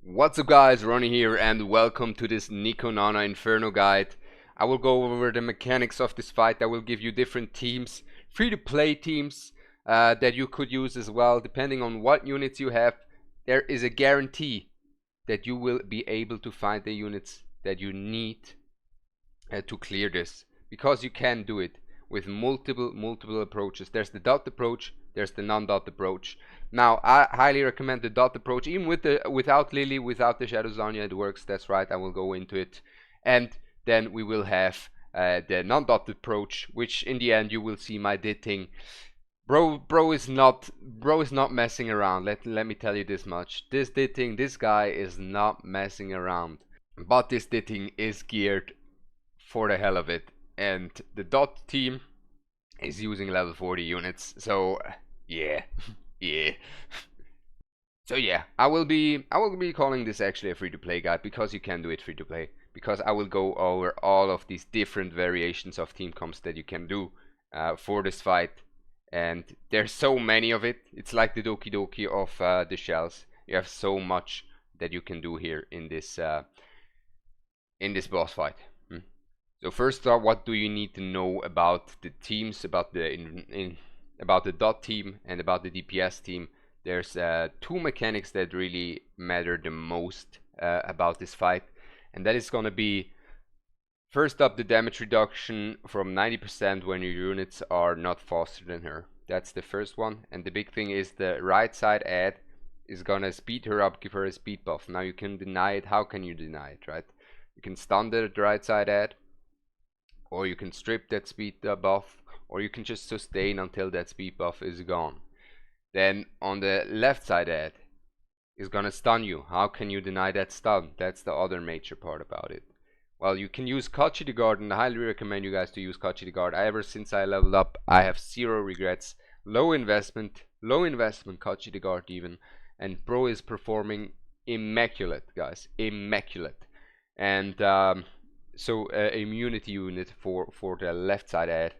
What's up guys, Ronnie here and welcome to this Nico Nana Inferno guide. I will go over the mechanics of this fight. I will give you different teams, free to play teams that you could use as well. Depending on what units you have, there is a guarantee that you will be able to find the units that you need to clear this, because you can do it with multiple approaches. There's the dot approach, there's the non-dot approach. Now I highly recommend the dot approach, even without Lily, without the Shadow Sania. It works, that's right, I will go into it. And then we will have the non-dot approach, which in the end you will see my ditting. Bro is not messing around. Let me tell you this much. This ditting, this guy is not messing around. But this ditting is geared for the hell of it, and the dot team is using level 40 units, so yeah. Yeah. So yeah, I will be calling this actually a free to play guide, because you can do it free to play, because I will go over all of these different variations of team comps that you can do for this fight, and there's so many of it. It's like the Doki Doki of the shells. You have so much that you can do here in this boss fight. So first off, what do you need to know about the teams, about the dot team and about the DPS team? There's two mechanics that really matter the most about this fight, and that is gonna be, first up, the damage reduction from 90% when your units are not faster than her. That's the first one, and the big thing is the right side add is gonna speed her up, give her a speed buff. Now you can deny it. How can you deny it, right? You can stun the right side add, or you can strip that speed buff, or you can just sustain until that speed buff is gone. Then on the left side add is gonna stun you. How can you deny that stun? That's the other major part about it. Well, you can use Kachi the Guard, and I highly recommend you guys to use Kachi the Guard. Ever since I leveled up, I have zero regrets. Low investment Kachi the Guard even, and bro is performing immaculate, guys, immaculate. And so immunity unit for the left side add,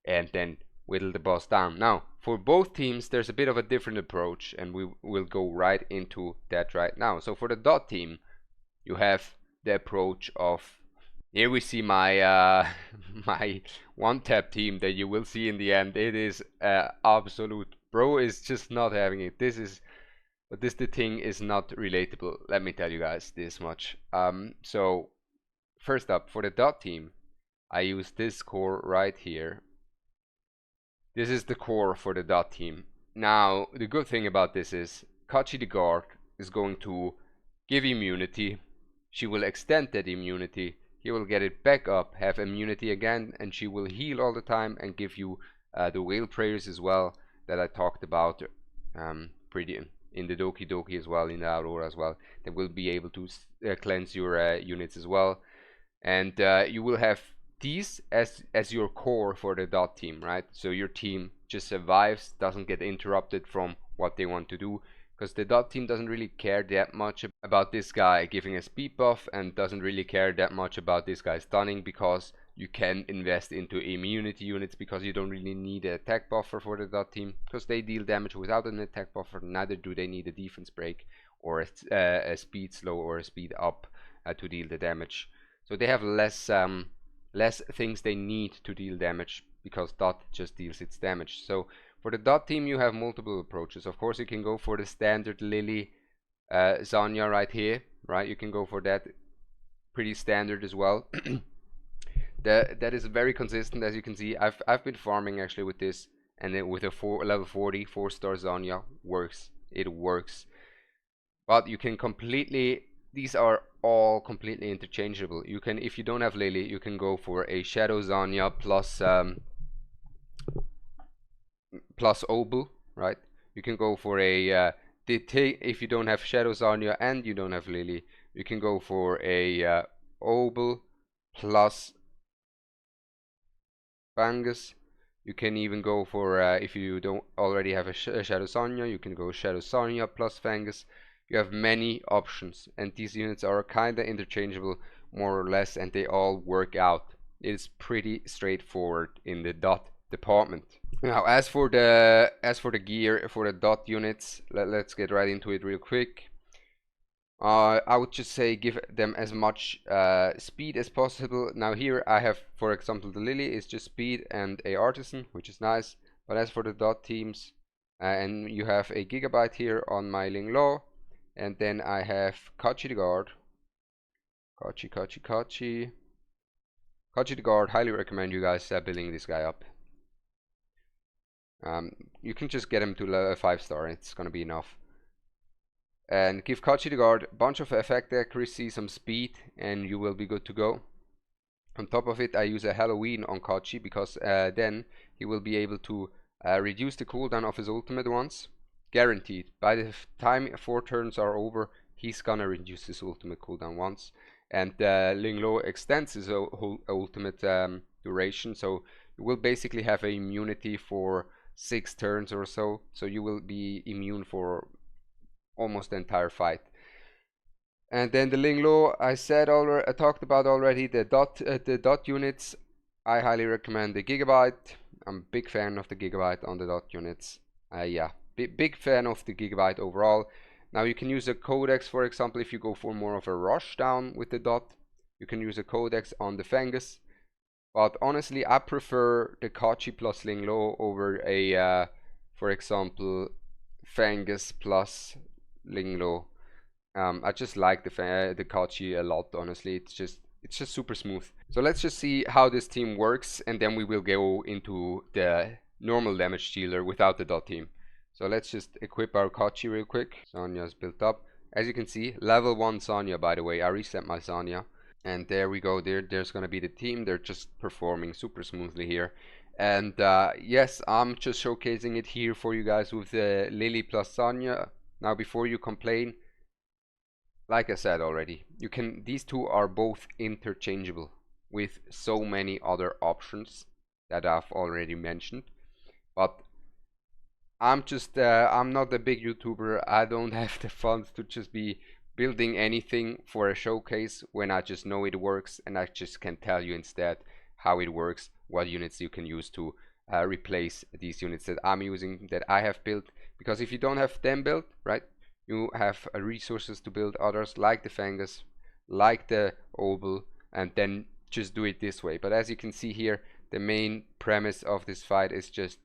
and then whittle the boss down. Now for both teams there's a bit of a different approach, and we will go right into that right now. So for the dot team, you have the approach of, here we see my my one tap team that you will see in the end. It is absolute, bro is just not having it. But this the thing is not relatable, let me tell you guys this much. So first up, for the dot team, I use this core right here. This is the core for the dot team. Now the good thing about this is Kachi the Guard is going to give immunity. She will extend that immunity. He will get it back up, have immunity again, and she will heal all the time and give you the whale prayers as well that I talked about pretty in the Doki Doki as well, in the Aurora as well. That will be able to cleanse your units as well. And you will have these as your core for the dot team, right? So your team just survives, doesn't get interrupted from what they want to do, because the dot team doesn't really care that much about this guy giving a speed buff, and doesn't really care that much about this guy stunning, because you can invest into immunity units, because you don't really need an attack buffer for the dot team, because they deal damage without an attack buffer. Neither do they need a defense break or a speed slow or a speed up to deal the damage. So they have less things they need to deal damage, because dot just deals its damage. So for the dot team you have multiple approaches. Of course you can go for the standard Lily Sania right here, right? You can go for that, pretty standard as well. That is very consistent, as you can see. I've been farming actually with this, and then with a level 40 4-star Sania works. It works. But you can completely, these are all completely interchangeable. You can, if you don't have Lily, you can go for a Shadow Sania plus Obel, right? You can go for a if you don't have Shadow Sania and you don't have Lily, you can go for a Obel plus Fangus. You can even go for if you don't already have a Shadow Sania, you can go Shadow Sania plus Fangus. You have many options, and these units are kinda interchangeable, more or less, and they all work out. It's pretty straightforward in the dot department. Now as for the gear for the dot units, let's get right into it real quick. I would just say give them as much speed as possible. Now here I have, for example, the Lily is just speed and a artisan, which is nice. But as for the dot teams, and you have a gigabyte here on my Ling Lo, and then I have Kachi the guard. Kachi the guard. Highly recommend you guys building this guy up. You can just get him to level 5-star. It's gonna be enough. And give Kachi the guard a bunch of effect accuracy, some speed, and you will be good to go. On top of it, I use a Halloween on Kachi because then he will be able to reduce the cooldown of his ultimate once. Guaranteed. By the time 4 turns are over, he's gonna reduce his ultimate cooldown once. And Ling Lo extends his ultimate duration, so you will basically have an immunity for 6 turns or so. So you will be immune for almost the entire fight. And then the Ling Lo, I talked about already. The dot units, I highly recommend the Gigabyte. I'm a big fan of the Gigabyte on the dot units. Yeah, big fan of the Gigabyte overall. Now you can use a Codex, for example, if you go for more of a rush down with the dot. You can use a Codex on the Fangus. But honestly, I prefer the Kachi plus Ling Lo over a, for example, Fangus plus Ling Lo. I just like the Kachi a lot, honestly. It's just super smooth. So let's just see how this team works, and then we will go into the normal damage dealer without the dot team. So let's just equip our Kachi real quick. Sania's built up. As you can see, level 1 Sania, by the way. I reset my Sania. And there we go. There's gonna be the team. They're just performing super smoothly here. And yes, I'm just showcasing it here for you guys with the Lily plus Sania. Now before you complain, like I said already, these two are both interchangeable with so many other options that I've already mentioned. But I'm not a big YouTuber. I don't have the funds to just be building anything for a showcase when I just know it works, and I just can tell you instead how it works, what units you can use to replace these units that I'm using, that I have built. Because if you don't have them built, right, you have resources to build others like the Fangus, like the Obel, and then just do it this way. But as you can see here, the main premise of this fight is just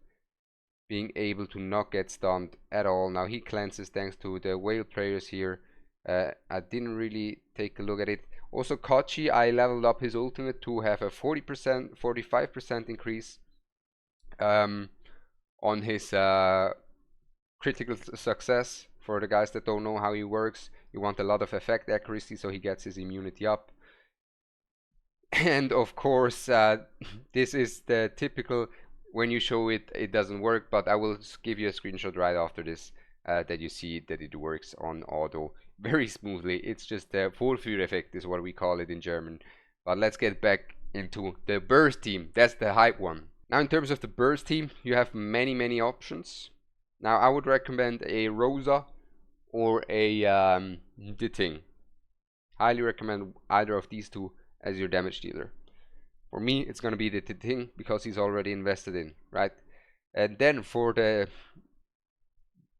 being able to not get stunned at all. Now he cleanses thanks to the whale prayers here. I didn't really take a look at it. Also Kachi, I leveled up his ultimate to have a 40%, 45% increase on his critical success. For the guys that don't know how he works, you want a lot of effect accuracy so he gets his immunity up. And of course, this is the typical, when you show it, it doesn't work, but I will give you a screenshot right after this that you see that it works on auto very smoothly. It's just the Vorführ effect is what we call it in German. But let's get back into the burst team. That's the hype one. Now in terms of the burst team, you have many options. Now I would recommend a Rosa or a Ditting. Highly recommend either of these two as your damage dealer. For me, it's gonna be the Ditting because he's already invested in, right? And then for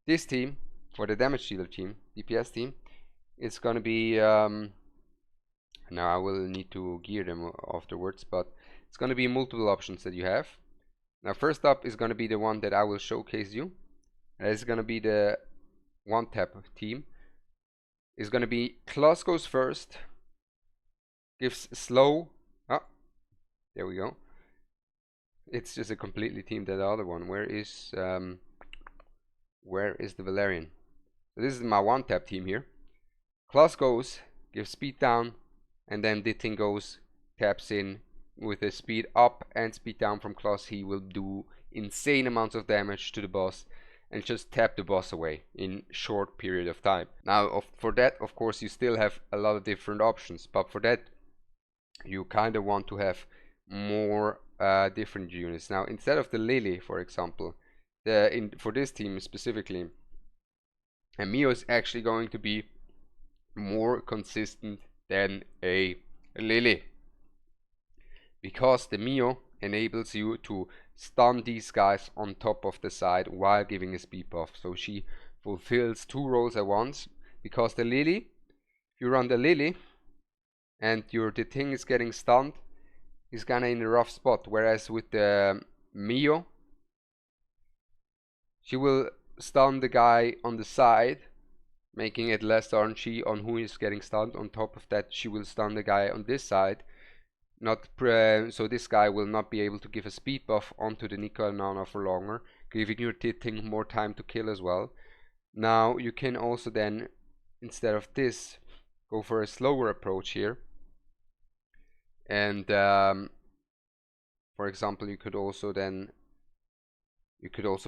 this team, for the damage dealer team, DPS team, it's gonna be now I will need to gear them afterwards, but it's gonna be multiple options that you have. Now first up is gonna be the one that I will showcase you. It's gonna be the one tap team. Is gonna be Klaus goes first, gives slow. Ah, there we go. It's just a completely team that the other one. Where is the Valerian? So this is my one tap team here. Klaus goes, gives speed down, and then Ditting goes, taps in with a speed up and speed down from Klaus. He will do insane amounts of damage to the boss and just tap the boss away in short period of time. Now for that, of course, you still have a lot of different options, but for that you kind of want to have more different units. Now instead of the Lily, for example, for this team specifically, Mio is actually going to be more consistent than a Lily, because the Mio enables you to stun these guys on top of the side while giving a speed buff. So she fulfills two roles at once, because the Lily If you run the Lily and the thing is getting stunned, he's kinda in a rough spot. Whereas with the Mio, she will stun the guy on the side, making it less RNG on who is getting stunned. On top of that, she will stun the guy on this side, so this guy will not be able to give a speed buff onto the Nico Nana for longer, giving your thing more time to kill as well. Now you can also then, instead of this, go for a slower approach here. And for example, you could also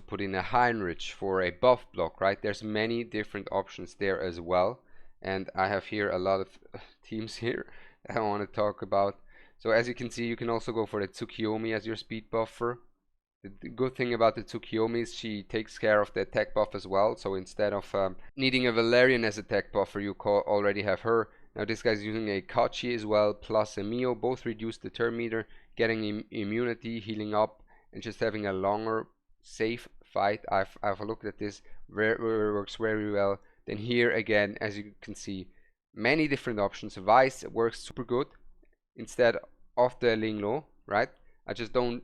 put in a Heinrich for a buff block, right? There's many different options there as well. And I have here a lot of teams here I want to talk about. So as you can see, you can also go for the Tsukiyomi as your speed buffer. The good thing about the Tsukiyomi is she takes care of the attack buff as well. So instead of needing a Valerian as attack buffer, you already have her. Now this guy's using a Kachi as well, plus a Mio. Both reduce the turn meter, getting immunity, healing up, and just having a longer, safe fight. I've looked at this, works very well. Then here again, as you can see, many different options. Vice works super good instead of the Linglo, right? I just don't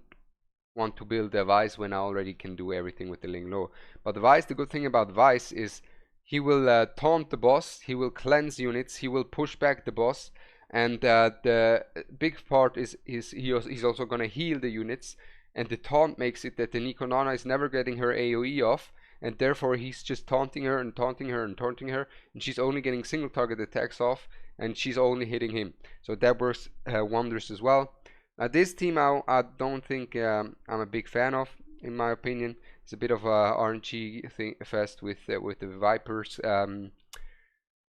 want to build a Vice when I already can do everything with the Linglo. But Vice, the good thing about Vice is he will taunt the boss, he will cleanse units, he will push back the boss, and the big part is he's also gonna heal the units. And the taunt makes it that the Nico Nana is never getting her AoE off, and therefore he's just taunting her and taunting her and taunting her, and she's only getting single target attacks off, and she's only hitting him. So that works wonders as well. Now this team I don't think I'm a big fan of, in my opinion. It's a bit of a RNG thing fest with the Vipers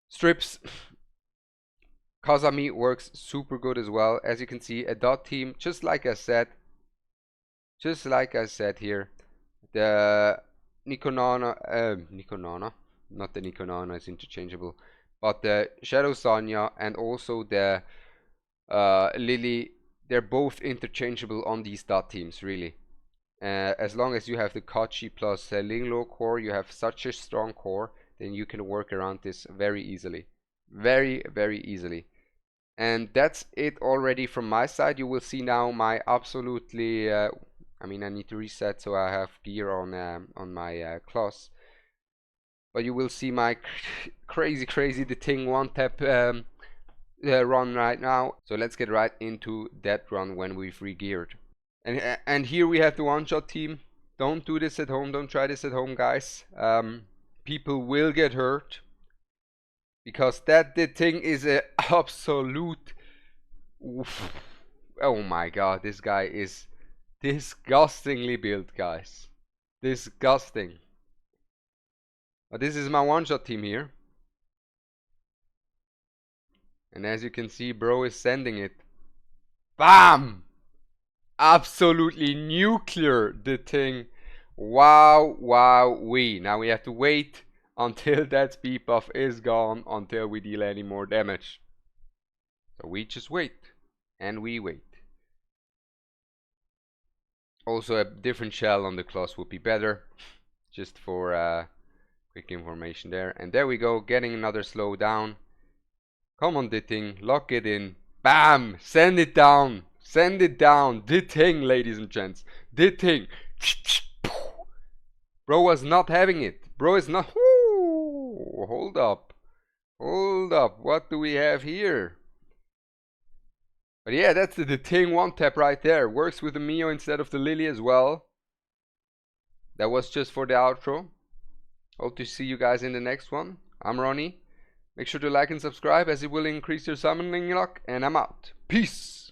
strips. Kazami works super good as well. As you can see, a dot team, just like I said here, the Nico Nana, not the Nico Nana is interchangeable, but the Shadow Sania and also the Lily, they're both interchangeable on these dot teams, really. As long as you have the Kachi plus Linglo core, you have such a strong core, then you can work around this very easily. Very, very easily. And that's it already from my side. You will see now my absolutely I mean, I need to reset so I have gear on my class. But you will see my crazy the thing one tap run right now. So let's get right into that run when we've re-geared. And here we have the one-shot team. Don't do this at home. Don't try this at home, guys. People will get hurt because the thing is an absolute. Oof. Oh my god, this guy is disgustingly built, guys. Disgusting. But this is my one-shot team here. And as you can see, bro is sending it. Bam! Absolutely nuclear, the thing. Wow-wee. Now we have to wait until that speed buff is gone until we deal any more damage. So we just wait. And we wait. Also, a different shell on the class would be better, just for quick information there. And there we go, getting another slow down. Come on, Ditting, lock it in. Bam! Send it down. Send it down. Ditting, ladies and gents. Ditting. Bro was not having it. Bro is not. Ooh, hold up. Hold up. What do we have here? But yeah, that's the thing one tap right there. Works with the Mio instead of the Lily as well. That was just for the outro. Hope to see you guys in the next one. I'm Ronnie. Make sure to like and subscribe as it will increase your summoning luck. And I'm out. Peace.